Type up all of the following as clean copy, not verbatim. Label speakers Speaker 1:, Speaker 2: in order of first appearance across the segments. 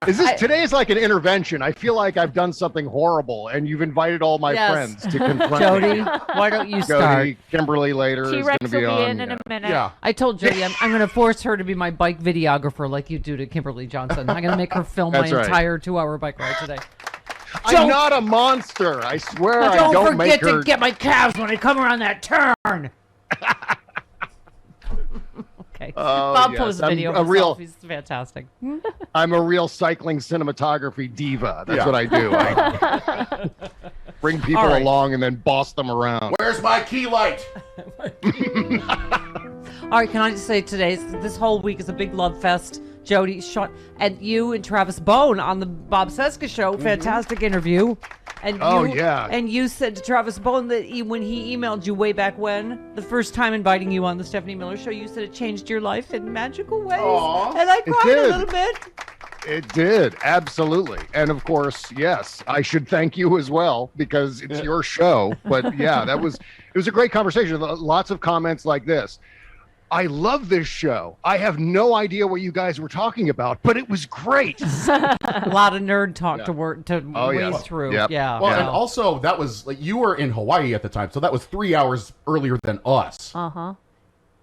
Speaker 1: Today is like an intervention. I feel like I've done something horrible, and you've invited all my friends to confront
Speaker 2: Jody,
Speaker 1: me.
Speaker 2: why don't you start?
Speaker 1: Jody, Kimberly later is going
Speaker 3: T-Rex
Speaker 1: to be
Speaker 3: will be
Speaker 1: on.
Speaker 3: in a minute.
Speaker 4: Yeah.
Speaker 2: I told Jody I'm going to force her to be my bike videographer like you do to Kimberly Johnson. I'm going to make her film my entire 2-hour bike ride today.
Speaker 1: I'm not a monster. I swear I
Speaker 2: Don't
Speaker 1: don't make
Speaker 2: forget
Speaker 1: her...
Speaker 2: to get my calves when I come around that turn. Okay. Bob posted a video of himself. He's fantastic.
Speaker 1: I'm a real cycling cinematography diva. That's what I do. I bring people along and then boss them around.
Speaker 4: Where's my key light?
Speaker 2: All right, can I just say this whole week is a big love fest. Jody, Sean, and you and Travis Bone on the Bob Cesca Show. Fantastic interview. And And you said to Travis Bone that when he emailed you way back when, the first time inviting you on the Stephanie Miller Show, you said it changed your life in magical ways.
Speaker 4: Aww.
Speaker 2: And I cried a little bit.
Speaker 1: It did, absolutely. And of course, yes, I should thank you as well because it's your show. But yeah, it was a great conversation. Lots of comments like this. I love this show. I have no idea what you guys were talking about, but it was great.
Speaker 2: A lot of nerd talk to race through.
Speaker 1: Yep.
Speaker 2: Yeah.
Speaker 4: Well, and also that was like you were in Hawaii at the time, so that was 3 hours earlier than us.
Speaker 2: Uh-huh.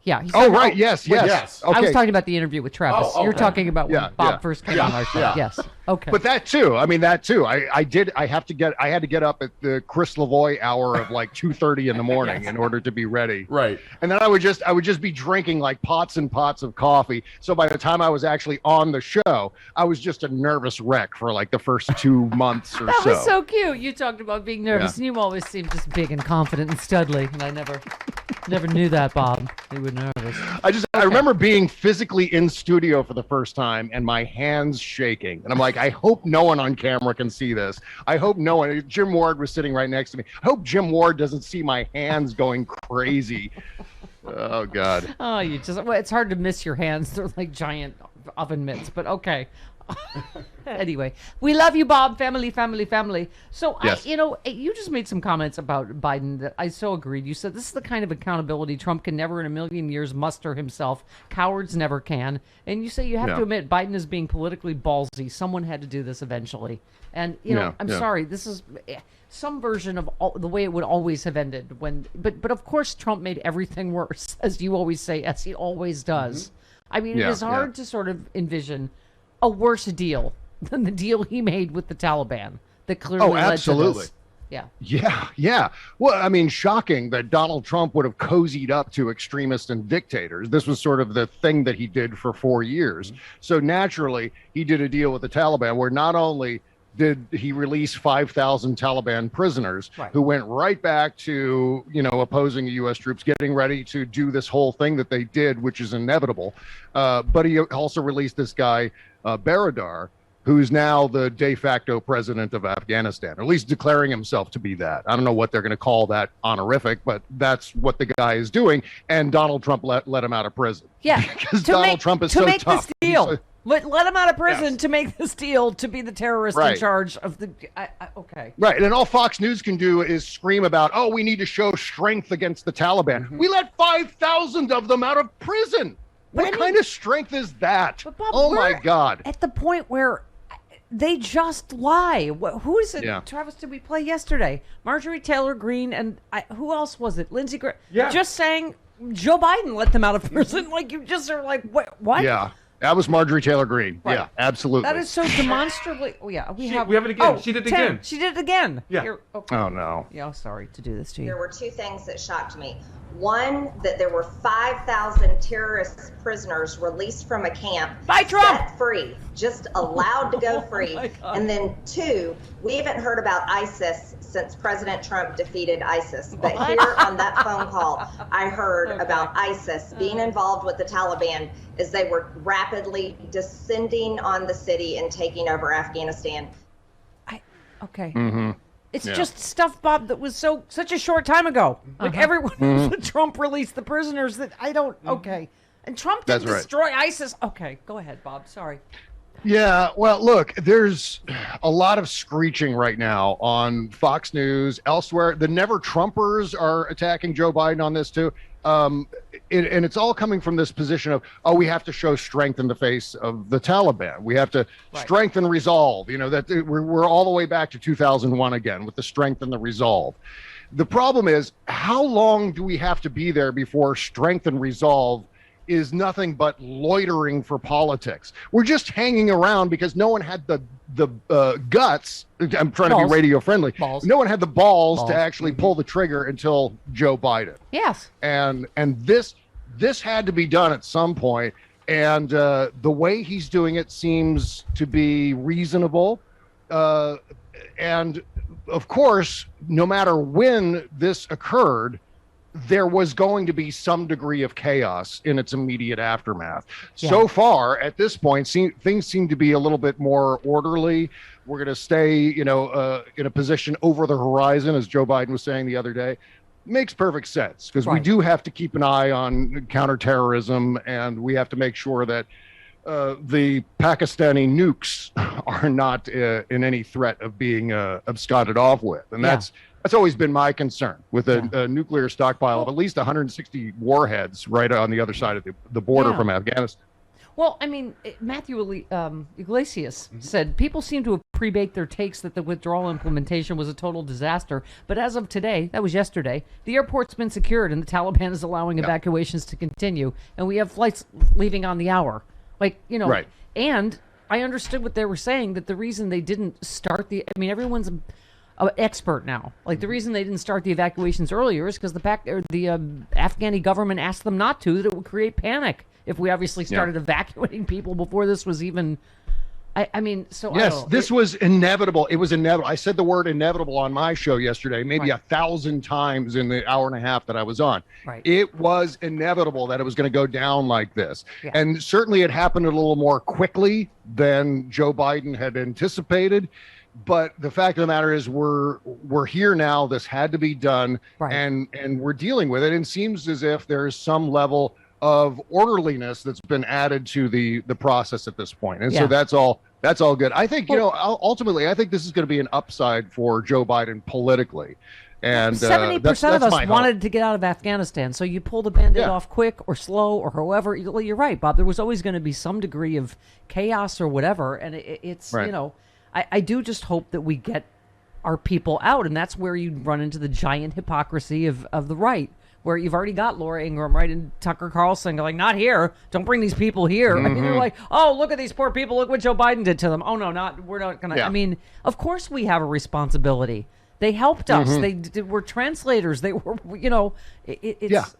Speaker 2: Yeah.
Speaker 1: Right. Yes.
Speaker 4: Okay.
Speaker 2: I was talking about the interview with Travis.
Speaker 4: Oh, okay.
Speaker 2: You're talking about when Bob first came on our show.
Speaker 4: Yeah.
Speaker 2: Yes. Okay.
Speaker 1: But that too. I mean, that too. I had to get up at the Chris Lavoie hour of like 2:30 in the morning in order to be ready.
Speaker 4: Right.
Speaker 1: And then I would just be drinking like pots and pots of coffee. So by the time I was actually on the show, I was just a nervous wreck for like the first 2 months or so.
Speaker 2: That was so cute. You talked about being nervous, and you always seemed just big and confident and studly. And I never knew that, Bob. You were nervous.
Speaker 1: I remember being physically in studio for the first time and my hands shaking. And I'm like, I hope no one on camera can see this. I hope no one. Jim Ward was sitting right next to me. I hope Jim Ward doesn't see my hands going crazy. Oh, God.
Speaker 2: Oh, it's hard to miss your hands. They're like giant oven mitts, but okay. Anyway, we love you, Bob. Family. So,
Speaker 1: yes.
Speaker 2: you just made some comments about Biden that I so agreed. You said this is the kind of accountability Trump can never in a million years muster himself. Cowards never can. And you say you have to admit Biden is being politically ballsy. Someone had to do this eventually. And, I'm sorry. This is some version of the way it would always have ended. But of course, Trump made everything worse, as you always say, as he always does. Mm-hmm. I mean, it is hard to sort of envision a worse deal than the deal he made with the Taliban that clearly led to this. Yeah.
Speaker 1: Well, I mean, shocking that Donald Trump would have cozied up to extremists and dictators. This was sort of the thing that he did for 4 years. Mm-hmm. So naturally, he did a deal with the Taliban where not only did he release 5,000 Taliban prisoners who went right back to, opposing U.S. troops, getting ready to do this whole thing that they did, which is inevitable. But he also released this guy, Baradar, who's now the de facto president of Afghanistan, or at least declaring himself to be that. I don't know what they're going to call that honorific, but that's what the guy is doing. And Donald Trump let him out of prison.
Speaker 2: Yeah,
Speaker 1: because Donald Trump is so tough.
Speaker 2: To make this deal. Let him out of prison to make this deal to be the terrorist in charge of the... okay.
Speaker 1: Right, and all Fox News can do is scream about, we need to show strength against the Taliban. Mm-hmm. We let 5,000 of them out of prison. What kind of strength is that?
Speaker 2: But Bob,
Speaker 1: my God.
Speaker 2: At the point where they just lie. Who is it?
Speaker 1: Yeah.
Speaker 2: Travis, did we play yesterday? Marjorie Taylor Greene and who else was it? Lindsey Graham.
Speaker 4: Yeah.
Speaker 2: Just saying Joe Biden let them out of prison. Like, you just are like, what?
Speaker 1: Yeah. That was Marjorie Taylor Greene. Right. Yeah, absolutely.
Speaker 2: That is so demonstrably. We have
Speaker 4: it again. She did it again.
Speaker 2: She did it again.
Speaker 4: Yeah.
Speaker 1: Oh, no.
Speaker 2: Yeah, sorry to do this to you.
Speaker 5: There were two things that shocked me. One, that there were 5,000 terrorist prisoners released from a camp, set free, just allowed to go free. And then two, we haven't heard about ISIS since President Trump defeated ISIS. But here on that phone call, I heard about ISIS being involved with the Taliban as they were rapidly descending on the city and taking over Afghanistan.
Speaker 2: Okay.
Speaker 1: Mm-hmm.
Speaker 2: It's just stuff, Bob, that was such a short time ago. Like everyone knows that Trump released the prisoners that I don't. Okay. And Trump didn't destroy ISIS. Okay. Go ahead, Bob. Sorry.
Speaker 1: Yeah. Well, look, there's a lot of screeching right now on Fox News, elsewhere. The Never Trumpers are attacking Joe Biden on this, too. And it's all coming from this position of, oh, we have to show strength in the face of the Taliban. We have to strengthen resolve. That we're all the way back to 2001 again with the strength and the resolve. The problem is, how long do we have to be there before strength and resolve is nothing but loitering for politics? We're just hanging around because no one had the guts. I'm trying to be radio friendly. No one had the balls to actually pull the trigger until Joe Biden.
Speaker 2: Yes.
Speaker 1: And this had to be done at some point. And the way he's doing it seems to be reasonable. And of course, no matter when this occurred, there was going to be some degree of chaos in its immediate aftermath. Yeah. So far, at this point, things seem to be a little bit more orderly. We're going to stay, in a position over the horizon, as Joe Biden was saying the other day. Makes perfect sense, because we do have to keep an eye on counterterrorism, and we have to make sure that the Pakistani nukes are not in any threat of being absconded off with. And that's always been my concern with a nuclear stockpile of at least 160 warheads right on the other side of the border from Afghanistan.
Speaker 2: Well, I mean, Matthew Iglesias said people seem to have pre-baked their takes that the withdrawal implementation was a total disaster. But as of today, that was yesterday, the airport's been secured and the Taliban is allowing evacuations to continue. And we have flights leaving on the hour. And I understood what they were saying, that the reason they didn't start everyone's an expert now. Like, the reason they didn't start the evacuations earlier is because the Afghani government asked them not to, that it would create panic if we obviously started evacuating people before this was even...
Speaker 1: This was inevitable. It was inevitable. I said the word inevitable on my show yesterday, maybe 1,000 times in the hour and a half that I was on.
Speaker 2: Right.
Speaker 1: It was inevitable that it was going to go down like this. Yeah. And certainly it happened a little more quickly than Joe Biden had anticipated. But the fact of the matter is we're here now. This had to be done, and we're dealing with it. And it seems as if there's some level of orderliness that's been added to the process at this point. And so that's all good. I think, ultimately, I think this is going to be an upside for Joe Biden politically. And
Speaker 2: 70% of us wanted to get out of Afghanistan. So you pull the Band-Aid off quick or slow or however. You're right, Bob. There was always going to be some degree of chaos or whatever. And it's, I do just hope that we get our people out. And that's where you run into the giant hypocrisy of the right, where you've already got Laura Ingraham, right, and Tucker Carlson going, not here. Don't bring these people here. I mean, they're like, oh, look at these poor people. Look what Joe Biden did to them. Oh, no, we're not going to. I mean, of course we have a responsibility. They helped us. They were translators. They were,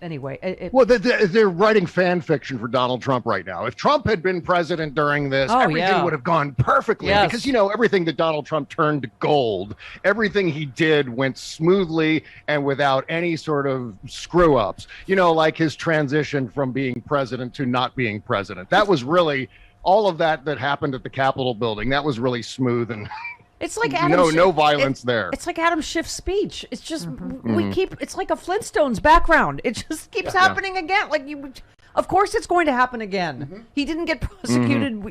Speaker 2: anyway.
Speaker 1: They're writing fan fiction for Donald Trump right now. If Trump had been president during this, everything would have gone perfectly. Yes. Because, everything that Donald Trump turned to gold, everything he did went smoothly and without any sort of screw ups, like his transition from being president to not being president. That was really all of that happened at the Capitol building. That was really smooth and...
Speaker 2: It's like
Speaker 1: no violence there.
Speaker 2: It's like Adam Schiff's speech. It's just it's like a Flintstones background. It just keeps happening again. Of course it's going to happen again. He didn't get prosecuted,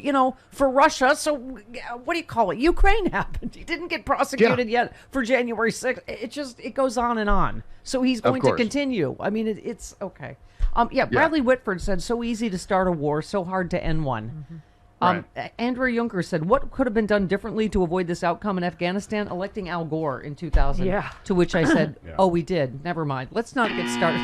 Speaker 2: for Russia. So what do you call it? Ukraine happened. He didn't get prosecuted yet for January 6th. It goes on and on. So he's going to continue. I mean, it's okay. Bradley Whitford said, so easy to start a war, so hard to end one. Andrew Juncker said, what could have been done differently to avoid this outcome in Afghanistan? Electing Al Gore in 2000. Yeah. To which I said, oh, we did. Never mind. Let's not get started.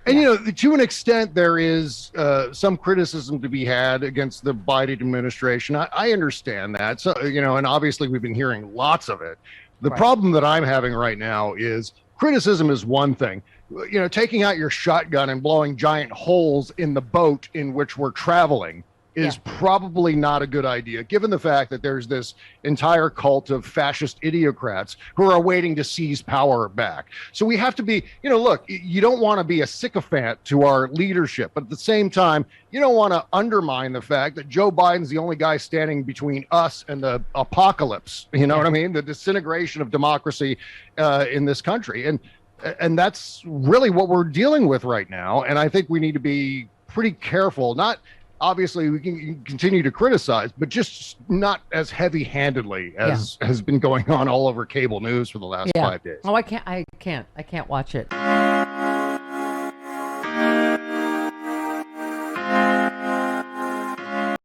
Speaker 2: And,
Speaker 1: to an extent, there is some criticism to be had against the Biden administration. I understand that. So, and obviously we've been hearing lots of it. The problem that I'm having right now is criticism is one thing. Taking out your shotgun and blowing giant holes in the boat in which we're traveling is probably not a good idea, given the fact that there's this entire cult of fascist idiocrats who are waiting to seize power back. So we have to be, look, you don't want to be a sycophant to our leadership, but at the same time, you don't want to undermine the fact that Joe Biden's the only guy standing between us and the apocalypse. You know what I mean? The disintegration of democracy in this country. And that's really what we're dealing with right now. And I think we need to be pretty careful, not obviously we can continue to criticize, but just not as heavy-handedly as has been going on all over cable news for the last 5 days.
Speaker 2: Oh, I can't watch it.